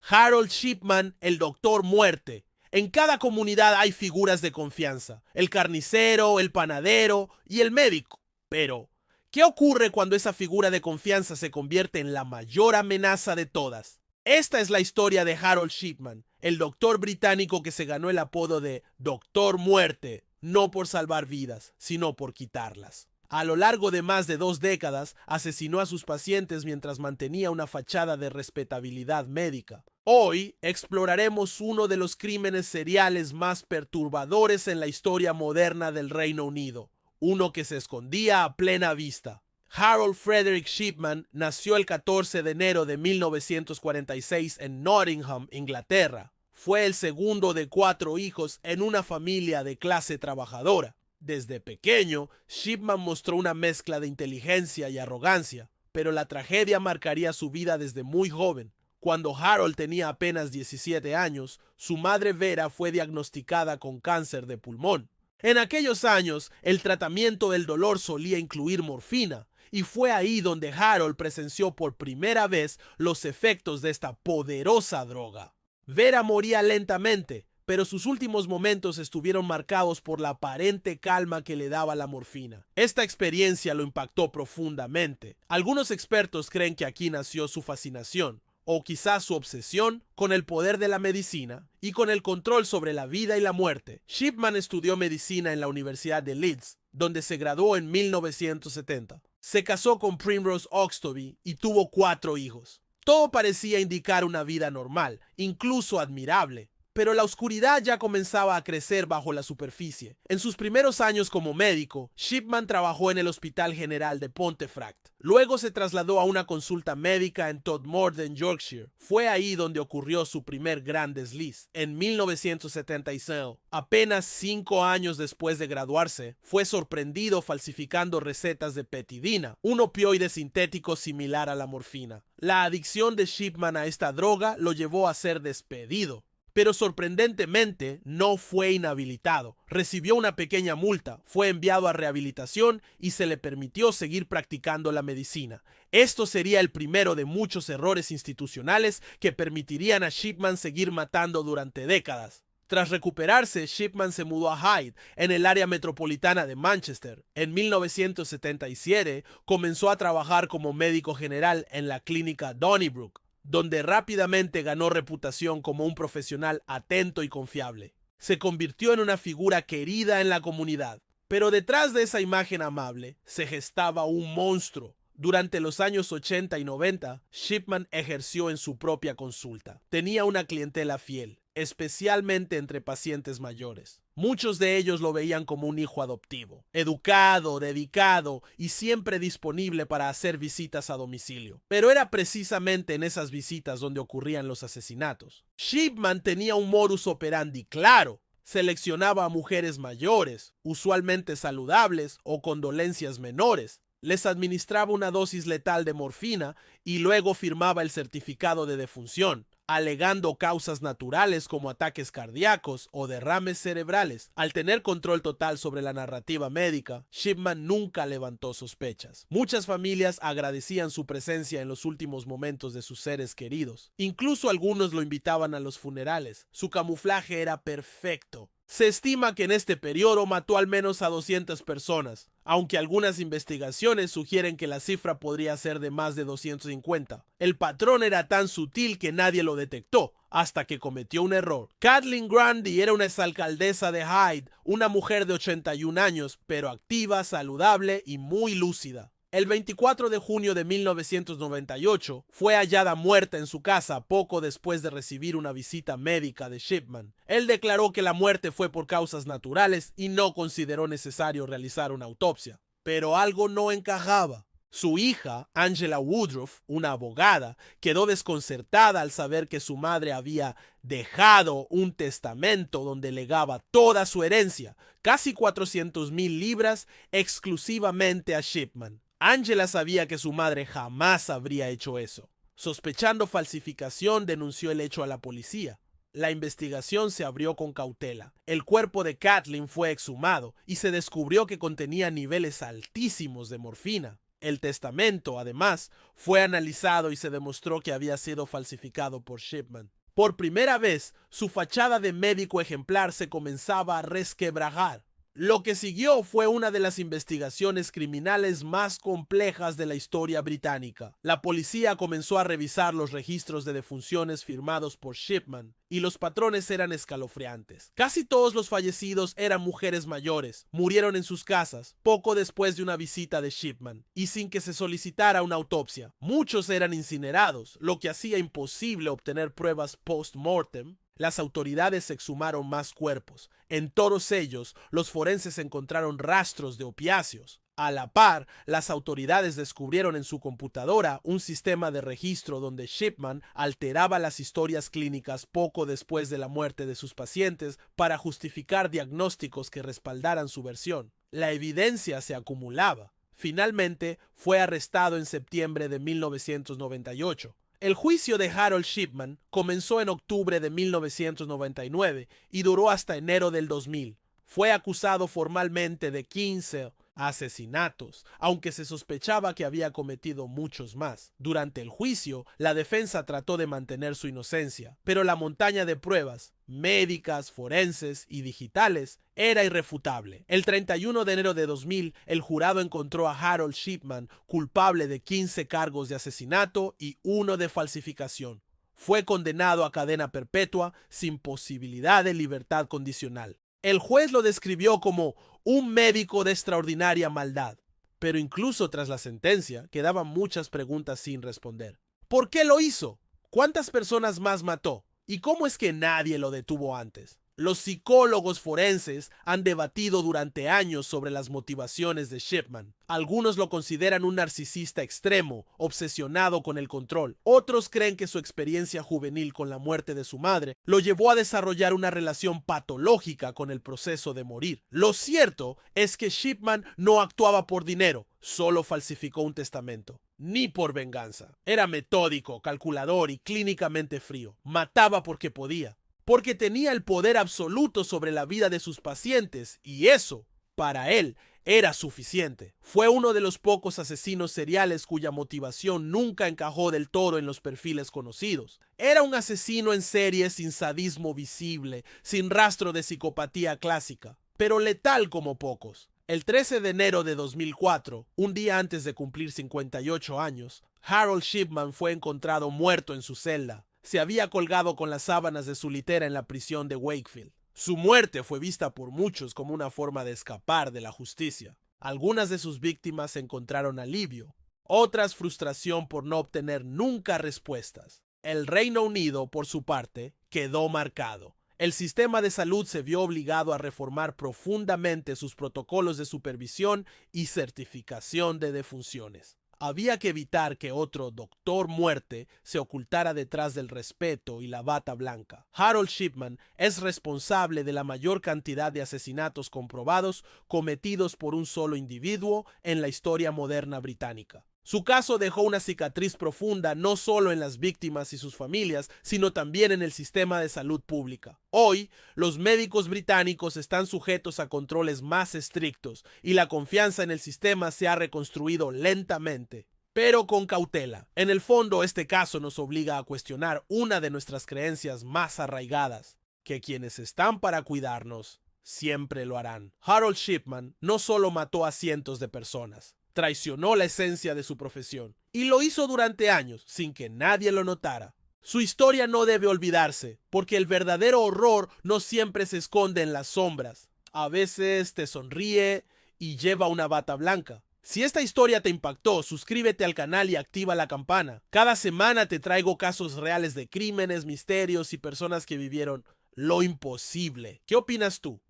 Harold Shipman, el Doctor Muerte. En cada comunidad hay figuras de confianza, el carnicero, el panadero y el médico. Pero, ¿qué ocurre cuando esa figura de confianza se convierte en la mayor amenaza de todas? Esta es la historia de Harold Shipman, el doctor británico que se ganó el apodo de Doctor Muerte, no por salvar vidas, sino por quitarlas. A lo largo de más de 2 décadas, asesinó a sus pacientes mientras mantenía una fachada de respetabilidad médica. Hoy exploraremos uno de los crímenes seriales más perturbadores en la historia moderna del Reino Unido, uno que se escondía a plena vista. Harold Frederick Shipman nació el 14 de enero de 1946 en Nottingham, Inglaterra. Fue el segundo de 4 hijos en una familia de clase trabajadora. Desde pequeño, Shipman mostró una mezcla de inteligencia y arrogancia, pero la tragedia marcaría su vida desde muy joven. Cuando Harold tenía apenas 17 años, su madre Vera fue diagnosticada con cáncer de pulmón. En aquellos años, el tratamiento del dolor solía incluir morfina, y fue ahí donde Harold presenció por primera vez los efectos de esta poderosa droga. Vera moría lentamente, pero sus últimos momentos estuvieron marcados por la aparente calma que le daba la morfina. Esta experiencia lo impactó profundamente. Algunos expertos creen que aquí nació su fascinación, o quizás su obsesión, con el poder de la medicina y con el control sobre la vida y la muerte. Shipman estudió medicina en la Universidad de Leeds, donde se graduó en 1970. Se casó con Primrose Oxtoby y tuvo 4 hijos. Todo parecía indicar una vida normal, incluso admirable. Pero la oscuridad ya comenzaba a crecer bajo la superficie. En sus primeros años como médico, Shipman trabajó en el Hospital General de Pontefract. Luego se trasladó a una consulta médica en Todmorden, Yorkshire. Fue ahí donde ocurrió su primer gran desliz. En 1976, apenas 5 años después de graduarse, fue sorprendido falsificando recetas de petidina, un opioide sintético similar a la morfina. La adicción de Shipman a esta droga lo llevó a ser despedido. Pero sorprendentemente no fue inhabilitado. Recibió una pequeña multa, fue enviado a rehabilitación y se le permitió seguir practicando la medicina. Esto sería el primero de muchos errores institucionales que permitirían a Shipman seguir matando durante décadas. Tras recuperarse, Shipman se mudó a Hyde, en el área metropolitana de Manchester. En 1977 comenzó a trabajar como médico general en la clínica Donnybrook, donde rápidamente ganó reputación como un profesional atento y confiable. Se convirtió en una figura querida en la comunidad, pero detrás de esa imagen amable se gestaba un monstruo. Durante los años 80 y 90, Shipman ejerció en su propia consulta. Tenía una clientela fiel, especialmente entre pacientes mayores. Muchos de ellos lo veían como un hijo adoptivo, educado, dedicado y siempre disponible para hacer visitas a domicilio. Pero era precisamente en esas visitas donde ocurrían los asesinatos. Shipman tenía un modus operandi claro. Seleccionaba a mujeres mayores, usualmente saludables o con dolencias menores. Les administraba una dosis letal de morfina y luego firmaba el certificado de defunción, alegando causas naturales como ataques cardíacos o derrames cerebrales. Al tener control total sobre la narrativa médica, Shipman nunca levantó sospechas. Muchas familias agradecían su presencia en los últimos momentos de sus seres queridos. Incluso algunos lo invitaban a los funerales. Su camuflaje era perfecto. Se estima que en este periodo mató al menos a 200 personas, aunque algunas investigaciones sugieren que la cifra podría ser de más de 250. El patrón era tan sutil que nadie lo detectó, hasta que cometió un error. Kathleen Grundy era una exalcaldesa de Hyde, una mujer de 81 años, pero activa, saludable y muy lúcida. El 24 de junio de 1998 fue hallada muerta en su casa poco después de recibir una visita médica de Shipman. Él declaró que la muerte fue por causas naturales y no consideró necesario realizar una autopsia. Pero algo no encajaba. Su hija, Angela Woodruff, una abogada, quedó desconcertada al saber que su madre había dejado un testamento donde legaba toda su herencia, casi 400,000 libras, exclusivamente a Shipman. Angela sabía que su madre jamás habría hecho eso. Sospechando falsificación, denunció el hecho a la policía. La investigación se abrió con cautela. El cuerpo de Kathleen fue exhumado y se descubrió que contenía niveles altísimos de morfina. El testamento, además, fue analizado y se demostró que había sido falsificado por Shipman. Por primera vez, su fachada de médico ejemplar se comenzaba a resquebrajar. Lo que siguió fue una de las investigaciones criminales más complejas de la historia británica. La policía comenzó a revisar los registros de defunciones firmados por Shipman y los patrones eran escalofriantes. Casi todos los fallecidos eran mujeres mayores, murieron en sus casas poco después de una visita de Shipman y sin que se solicitara una autopsia. Muchos eran incinerados, lo que hacía imposible obtener pruebas post-mortem. Las autoridades exhumaron más cuerpos. En todos ellos, los forenses encontraron rastros de opiáceos. A la par, las autoridades descubrieron en su computadora un sistema de registro donde Shipman alteraba las historias clínicas poco después de la muerte de sus pacientes para justificar diagnósticos que respaldaran su versión. La evidencia se acumulaba. Finalmente, fue arrestado en septiembre de 1998. El juicio de Harold Shipman comenzó en octubre de 1999 y duró hasta enero del 2000. Fue acusado formalmente de 15 asesinatos, aunque se sospechaba que había cometido muchos más. Durante el juicio, la defensa trató de mantener su inocencia, pero la montaña de pruebas, médicas, forenses y digitales, era irrefutable. El 31 de enero de 2000, el jurado encontró a Harold Shipman culpable de 15 cargos de asesinato y 1 de falsificación. Fue condenado a cadena perpetua sin posibilidad de libertad condicional. El juez lo describió como un médico de extraordinaria maldad, pero incluso tras la sentencia quedaban muchas preguntas sin responder. ¿Por qué lo hizo? ¿Cuántas personas más mató? ¿Y cómo es que nadie lo detuvo antes? Los psicólogos forenses han debatido durante años sobre las motivaciones de Shipman. Algunos lo consideran un narcisista extremo, obsesionado con el control. Otros creen que su experiencia juvenil con la muerte de su madre lo llevó a desarrollar una relación patológica con el proceso de morir. Lo cierto es que Shipman no actuaba por dinero, solo falsificó un testamento. Ni por venganza. Era metódico, calculador y clínicamente frío. Mataba porque podía. Porque tenía el poder absoluto sobre la vida de sus pacientes y eso, para él, era suficiente. Fue uno de los pocos asesinos seriales cuya motivación nunca encajó del todo en los perfiles conocidos. Era un asesino en serie sin sadismo visible, sin rastro de psicopatía clásica, pero letal como pocos. El 13 de enero de 2004, un día antes de cumplir 58 años, Harold Shipman fue encontrado muerto en su celda. Se había colgado con las sábanas de su litera en la prisión de Wakefield. Su muerte fue vista por muchos como una forma de escapar de la justicia. Algunas de sus víctimas encontraron alivio, otras frustración por no obtener nunca respuestas. El Reino Unido, por su parte, quedó marcado. El sistema de salud se vio obligado a reformar profundamente sus protocolos de supervisión y certificación de defunciones. Había que evitar que otro doctor muerte se ocultara detrás del respeto y la bata blanca. Harold Shipman es responsable de la mayor cantidad de asesinatos comprobados cometidos por un solo individuo en la historia moderna británica. Su caso dejó una cicatriz profunda no solo en las víctimas y sus familias, sino también en el sistema de salud pública. Hoy, los médicos británicos están sujetos a controles más estrictos y la confianza en el sistema se ha reconstruido lentamente, pero con cautela. En el fondo, este caso nos obliga a cuestionar una de nuestras creencias más arraigadas, que quienes están para cuidarnos siempre lo harán. Harold Shipman no solo mató a cientos de personas, traicionó la esencia de su profesión y lo hizo durante años sin que nadie lo notara. Su historia no debe olvidarse, porque el verdadero horror no siempre se esconde en las sombras. A veces te sonríe y lleva una bata blanca. Si esta historia te impactó, suscríbete al canal y activa la campana. Cada semana te traigo casos reales de crímenes, misterios y personas que vivieron lo imposible. ¿Qué opinas tú?